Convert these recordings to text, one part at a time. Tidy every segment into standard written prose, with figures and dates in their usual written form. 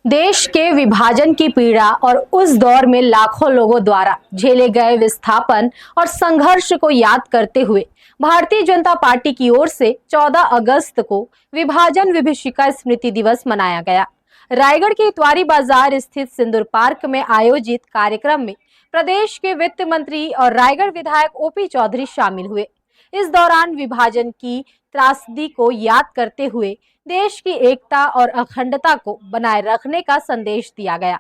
देश के विभाजन की पीड़ा और उस दौर में लाखों लोगों द्वारा झेले गए विस्थापन और संघर्ष को याद करते हुए भारतीय जनता पार्टी की ओर से 14 अगस्त को विभाजन विभीषिका स्मृति दिवस मनाया गया। रायगढ़ के इतवारी बाजार स्थित सिंदूर पार्क में आयोजित कार्यक्रम में प्रदेश के वित्त मंत्री और रायगढ़ विधायक ओपी चौधरी शामिल हुए। इस दौरान विभाजन की त्रासदी को याद करते हुए देश की एकता और अखंडता को बनाए रखने का संदेश दिया गया।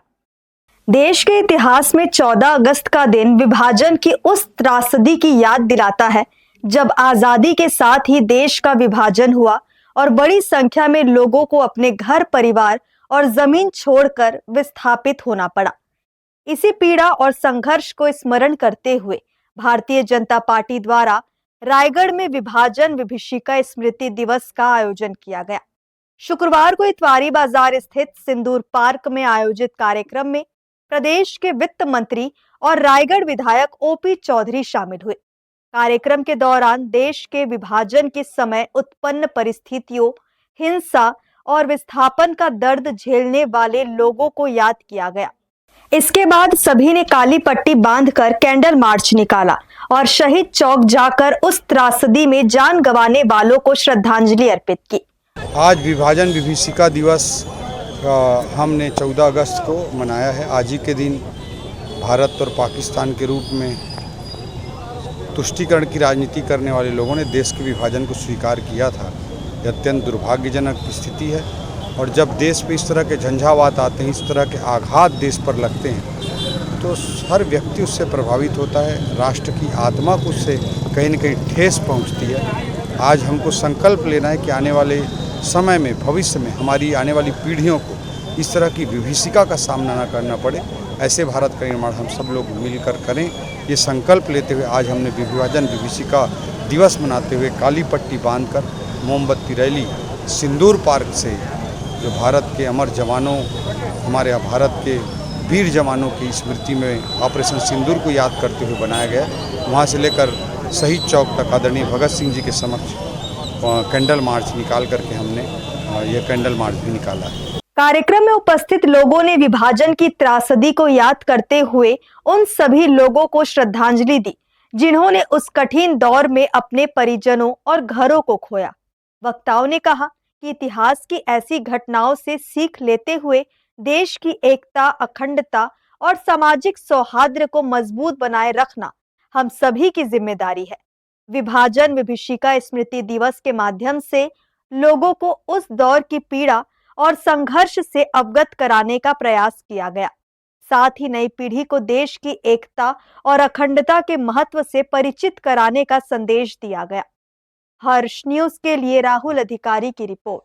देश के इतिहास में 14 अगस्त का दिन विभाजन की उस त्रासदी की याद दिलाता है जब आजादी के साथ ही देश का विभाजन हुआ और बड़ी संख्या में लोगों को अपने घर परिवार और जमीन छोड़कर विस्थापित होना पड़ा। इसी पीड़ा और संघर्ष को स्मरण करते हुए भारतीय जनता पार्टी द्वारा रायगढ़ में विभाजन विभीषिका स्मृति दिवस का आयोजन किया गया। शुक्रवार को इतवारी बाजार स्थित सिंदूर पार्क में आयोजित कार्यक्रम में प्रदेश के वित्त मंत्री और रायगढ़ विधायक ओपी चौधरी शामिल हुए। कार्यक्रम के दौरान देश के विभाजन के समय उत्पन्न परिस्थितियों, हिंसा और विस्थापन का दर्द झेलने वाले लोगों को याद किया गया। इसके बाद सभी ने काली पट्टी बांधकर कैंडल मार्च निकाला और शहीद चौक जाकर उस त्रासदी में जान गंवाने वालों को श्रद्धांजलि अर्पित की। आज विभाजन विभीषिका दिवस हमने 14 अगस्त को मनाया है। आज ही के दिन भारत और पाकिस्तान के रूप में तुष्टीकरण की राजनीति करने वाले लोगों ने देश के विभाजन को स्वीकार किया था। यह अत्यंत दुर्भाग्यजनक स्थिति है और जब देश पे इस तरह के झंझावात आते हैं, इस तरह के आघात देश पर लगते हैं तो हर व्यक्ति उससे प्रभावित होता है। राष्ट्र की आत्मा को उससे कहीं न कहीं ठेस पहुंचती है। आज हमको संकल्प लेना है कि आने वाले समय में, भविष्य में हमारी आने वाली पीढ़ियों को इस तरह की विभीषिका का सामना न करना पड़े। ऐसे भारत का निर्माण हम सब लोग मिलकर करें, ये संकल्प लेते हुए आज हमने विभाजन विभीषिका दिवस मनाते हुए काली पट्टी बांधकर मोमबत्ती रैली सिंदूर पार्क से, जो भारत के अमर जवानों, हमारे भारत के वीर जवानों की स्मृति में ऑपरेशन सिंदूर को याद करते हुए बनाया गया, वहाँ से लेकर शहीद चौक तक आदरणीय भगत सिंह जी के समक्ष कैंडल मार्च निकाल करके हमने यह कैंडल मार्च भी निकाला है। कार्यक्रम में उपस्थित लोगों ने विभाजन की त्रासदी को याद करते हुए उन सभी लोगों को श्रद्धांजलि दी जिन्होंने उस कठिन दौर में अपने परिजनों और घरों को खोया। वक्ताओं ने कहा कि इतिहास की ऐसी घटनाओं से सीख लेते हुए देश की एकता, अखंडता और सामाजिक सौहार्द को मजबूत बनाए रखना हम सभी की जिम्मेदारी है। विभाजन विभीषिका स्मृति दिवस के माध्यम से लोगों को उस दौर की पीड़ा और संघर्ष से अवगत कराने का प्रयास किया गया। साथ ही नई पीढ़ी को देश की एकता और अखंडता के महत्व से परिचित कराने का संदेश दिया गया। हर्ष न्यूज के लिए राहुल अधिकारी की रिपोर्ट।